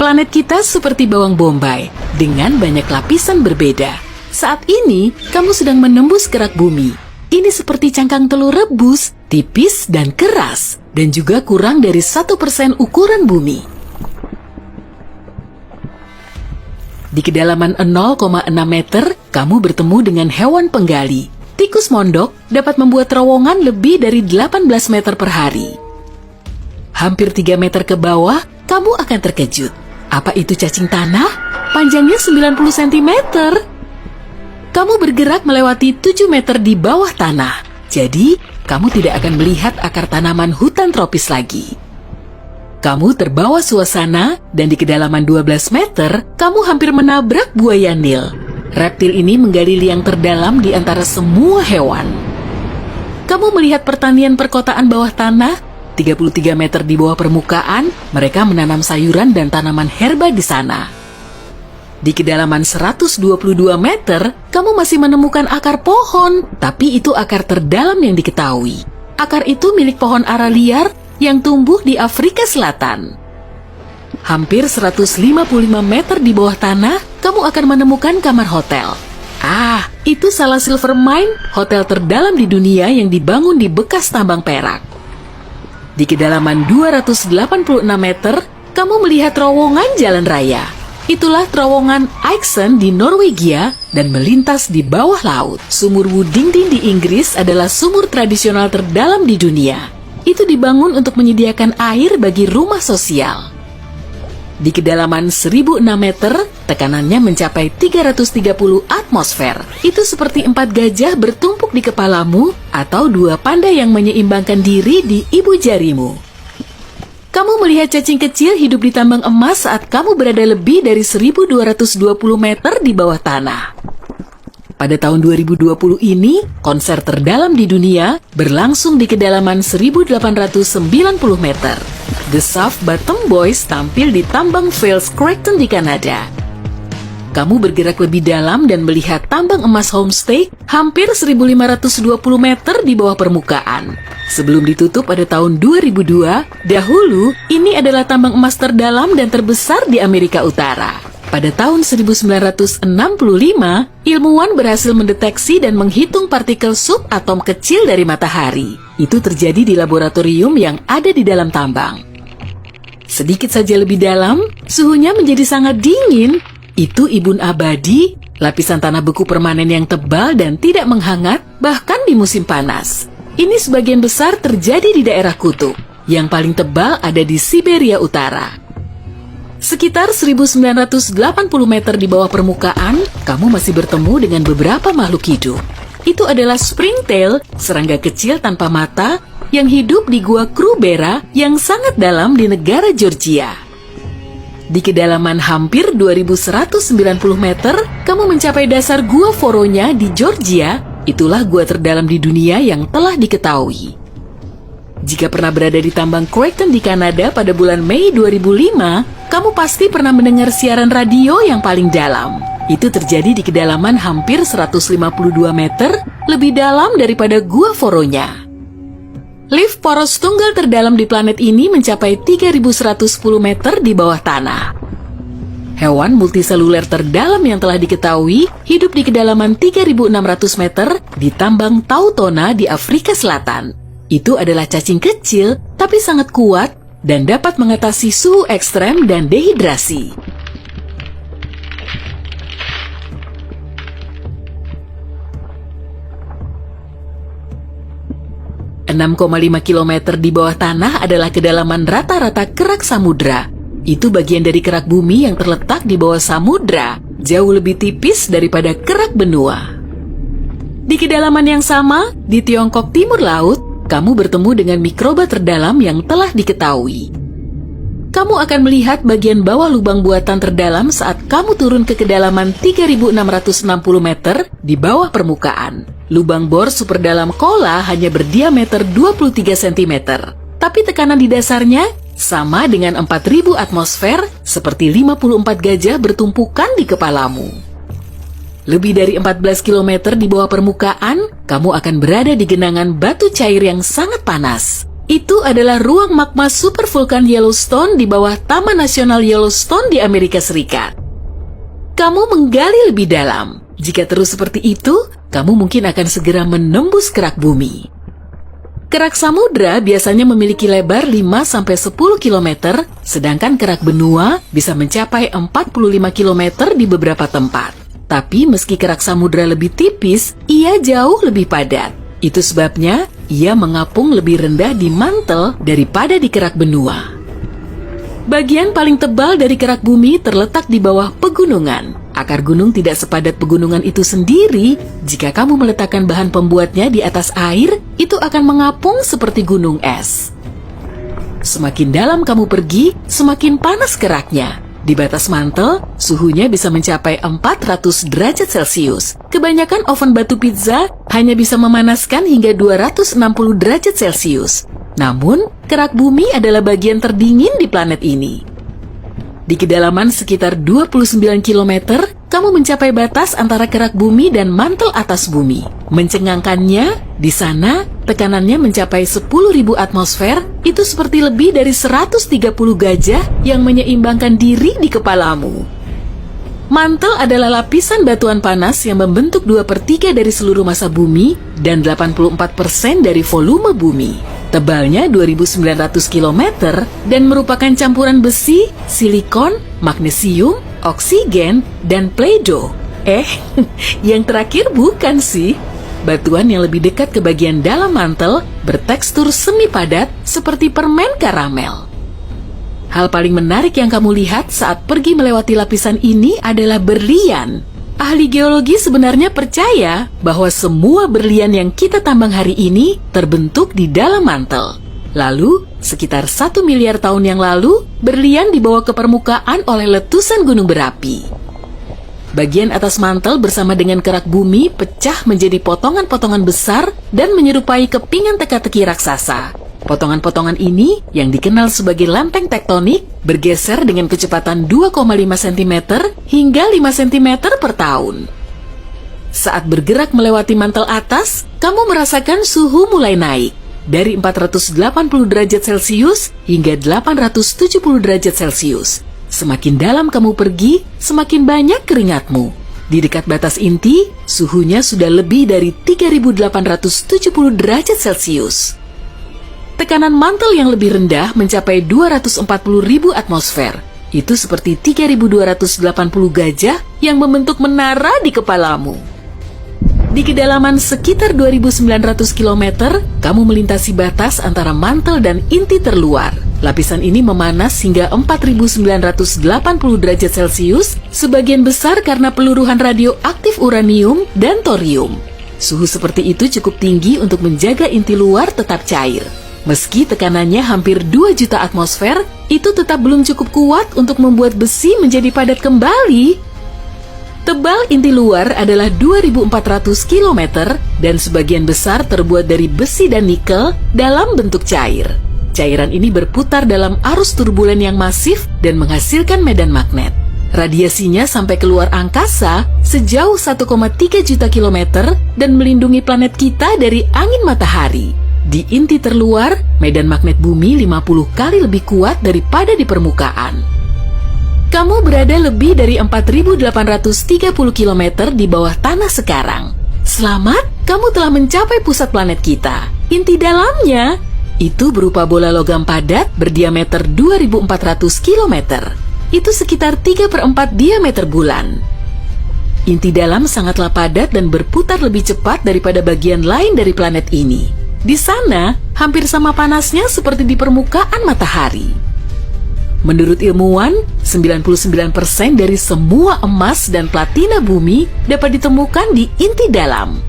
Planet kita seperti bawang bombay, dengan banyak lapisan berbeda. Saat ini, kamu sedang menembus kerak bumi. Ini seperti cangkang telur rebus, tipis dan keras, dan juga kurang dari 1% ukuran bumi. Di kedalaman 0,6 meter, kamu bertemu dengan hewan penggali. Tikus mondok dapat membuat terowongan lebih dari 18 meter per hari. Hampir 3 meter ke bawah, kamu akan terkejut. Apa itu cacing tanah? Panjangnya 90 cm. Kamu bergerak melewati 7 meter di bawah tanah. Jadi, kamu tidak akan melihat akar tanaman hutan tropis lagi. Kamu terbawa suasana dan di kedalaman 12 meter, kamu hampir menabrak buaya Nil. Reptil ini menggali liang terdalam di antara semua hewan. Kamu melihat pertanian perkotaan bawah tanah, 33 meter di bawah permukaan, mereka menanam sayuran dan tanaman herba di sana. Di kedalaman 122 meter, kamu masih menemukan akar pohon, tapi itu akar terdalam yang diketahui. Akar itu milik pohon ara liar yang tumbuh di Afrika Selatan. Hampir 155 meter di bawah tanah, kamu akan menemukan kamar hotel. Itu salah silver mine, hotel terdalam di dunia yang dibangun di bekas tambang perak. Di kedalaman 286 meter, kamu melihat terowongan jalan raya. Itulah terowongan Eiksund di Norwegia dan melintas di bawah laut. Sumur Woodingding di Inggris adalah sumur tradisional terdalam di dunia. Itu dibangun untuk menyediakan air bagi rumah sosial. Di kedalaman 1006 meter, tekanannya mencapai 330 atmosfer. Itu seperti 4 gajah bertumpuk di kepalamu atau 2 panda yang menyeimbangkan diri di ibu jarimu. Kamu melihat cacing kecil hidup di tambang emas saat kamu berada lebih dari 1220 meter di bawah tanah. Pada tahun 2020 ini, konser terdalam di dunia berlangsung di kedalaman 1890 meter. The Soft Bottom Boys tampil di tambang Fales Creighton di Kanada. Kamu bergerak lebih dalam dan melihat tambang emas Homestake hampir 1520 meter di bawah permukaan. Sebelum ditutup pada tahun 2002, dahulu ini adalah tambang emas terdalam dan terbesar di Amerika Utara. Pada tahun 1965, ilmuwan berhasil mendeteksi dan menghitung partikel subatom kecil dari matahari. Itu terjadi di laboratorium yang ada di dalam tambang. Sedikit saja lebih dalam, suhunya menjadi sangat dingin. Itu ibun abadi, lapisan tanah beku permanen yang tebal dan tidak menghangat, bahkan di musim panas. Ini sebagian besar terjadi di daerah kutub. Yang paling tebal ada di Siberia Utara. Sekitar 1980 meter di bawah permukaan, kamu masih bertemu dengan beberapa makhluk hidup. Itu adalah springtail, serangga kecil tanpa mata, yang hidup di gua Krubera yang sangat dalam di negara Georgia. Di kedalaman hampir 2190 meter, kamu mencapai dasar gua Voronya di Georgia. Itulah gua terdalam di dunia yang telah diketahui. Jika pernah berada di tambang Creighton di Kanada pada bulan Mei 2005, kamu pasti pernah mendengar siaran radio yang paling dalam. Itu terjadi di kedalaman hampir 152 meter, lebih dalam daripada gua Voronya. Lift poros tunggal terdalam di planet ini mencapai 3110 meter di bawah tanah. Hewan multiseluler terdalam yang telah diketahui hidup di kedalaman 3600 meter di tambang Tautona di Afrika Selatan. Itu adalah cacing kecil, tapi sangat kuat dan dapat mengatasi suhu ekstrem dan dehidrasi. ...6,5 km di bawah tanah adalah kedalaman rata-rata kerak samudra. Itu bagian dari kerak bumi yang terletak di bawah samudra, jauh lebih tipis daripada kerak benua. Di kedalaman yang sama, di Tiongkok Timur Laut, kamu bertemu dengan mikroba terdalam yang telah diketahui. Kamu akan melihat bagian bawah lubang buatan terdalam saat kamu turun ke kedalaman 3660 meter di bawah permukaan. Lubang bor super dalam kola hanya berdiameter 23 cm, tapi tekanan di dasarnya sama dengan 4000 atmosfer, seperti 54 gajah bertumpukan di kepalamu. Lebih dari 14 km di bawah permukaan, kamu akan berada di genangan batu cair yang sangat panas. Itu adalah ruang magma supervulkan Yellowstone di bawah Taman Nasional Yellowstone di Amerika Serikat. Kamu menggali lebih dalam. Jika terus seperti itu, kamu mungkin akan segera menembus kerak bumi. Kerak samudra biasanya memiliki lebar 5-10 km, sedangkan kerak benua bisa mencapai 45 km di beberapa tempat. Tapi meski kerak samudra lebih tipis, ia jauh lebih padat. Itu sebabnya ia mengapung lebih rendah di mantel daripada di kerak benua. Bagian paling tebal dari kerak bumi terletak di bawah pegunungan. Akar gunung tidak sepadat pegunungan itu sendiri. Jika kamu meletakkan bahan pembuatnya di atas air, itu akan mengapung seperti gunung es. Semakin dalam kamu pergi, semakin panas keraknya. Di batas mantel, suhunya bisa mencapai 400 derajat Celcius. Kebanyakan oven batu pizza hanya bisa memanaskan hingga 260 derajat Celcius. Namun, kerak bumi adalah bagian terdingin di planet ini. Di kedalaman sekitar 29 km, kamu mencapai batas antara kerak bumi dan mantel atas bumi. Mencengangkannya, di sana tekanannya mencapai 10.000 atmosfer, itu seperti lebih dari 130 gajah yang menyeimbangkan diri di kepalamu. Mantel adalah lapisan batuan panas yang membentuk 2/3 dari seluruh massa bumi dan 84% dari volume bumi. Tebalnya 2.900 km dan merupakan campuran besi, silikon, magnesium, oksigen, dan Play-Doh. Yang terakhir bukan sih. Batuan yang lebih dekat ke bagian dalam mantel bertekstur semi padat seperti permen karamel. Hal paling menarik yang kamu lihat saat pergi melewati lapisan ini adalah berlian. Ahli geologi sebenarnya percaya bahwa semua berlian yang kita tambang hari ini terbentuk di dalam mantel. Lalu, sekitar 1 miliar tahun yang lalu, berlian dibawa ke permukaan oleh letusan gunung berapi. Bagian atas mantel bersama dengan kerak bumi pecah menjadi potongan-potongan besar dan menyerupai kepingan teka-teki raksasa. Potongan-potongan ini, yang dikenal sebagai lempeng tektonik, bergeser dengan kecepatan 2,5 cm hingga 5 cm per tahun. Saat bergerak melewati mantel atas, kamu merasakan suhu mulai naik, dari 480 derajat Celcius hingga 870 derajat Celcius. Semakin dalam kamu pergi, semakin banyak keringatmu. Di dekat batas inti, suhunya sudah lebih dari 3.870 derajat Celcius. Tekanan mantel yang lebih rendah mencapai 240.000 atmosfer. Itu seperti 3.280 gajah yang membentuk menara di kepalamu. Di kedalaman sekitar 2.900 km, kamu melintasi batas antara mantel dan inti terluar. Lapisan ini memanas hingga 4.980 derajat Celcius, sebagian besar karena peluruhan radioaktif uranium dan thorium. Suhu seperti itu cukup tinggi untuk menjaga inti luar tetap cair. Meski tekanannya hampir 2 juta atmosfer, itu tetap belum cukup kuat untuk membuat besi menjadi padat kembali. Tebal inti luar adalah 2.400 km dan sebagian besar terbuat dari besi dan nikel dalam bentuk cair. Cairan ini berputar dalam arus turbulen yang masif dan menghasilkan medan magnet. Radiasinya sampai keluar angkasa sejauh 1,3 juta kilometer dan melindungi planet kita dari angin matahari. Di inti terluar, medan magnet bumi 50 kali lebih kuat daripada di permukaan. Kamu berada lebih dari 4.830 km di bawah tanah sekarang. Selamat, kamu telah mencapai pusat planet kita. Inti dalamnya, itu berupa bola logam padat berdiameter 2.400 km. Itu sekitar 3/4 diameter bulan. Inti dalam sangatlah padat dan berputar lebih cepat daripada bagian lain dari planet ini. Di sana, hampir sama panasnya seperti di permukaan matahari. Menurut ilmuwan, 99% dari semua emas dan platina bumi dapat ditemukan di inti dalam.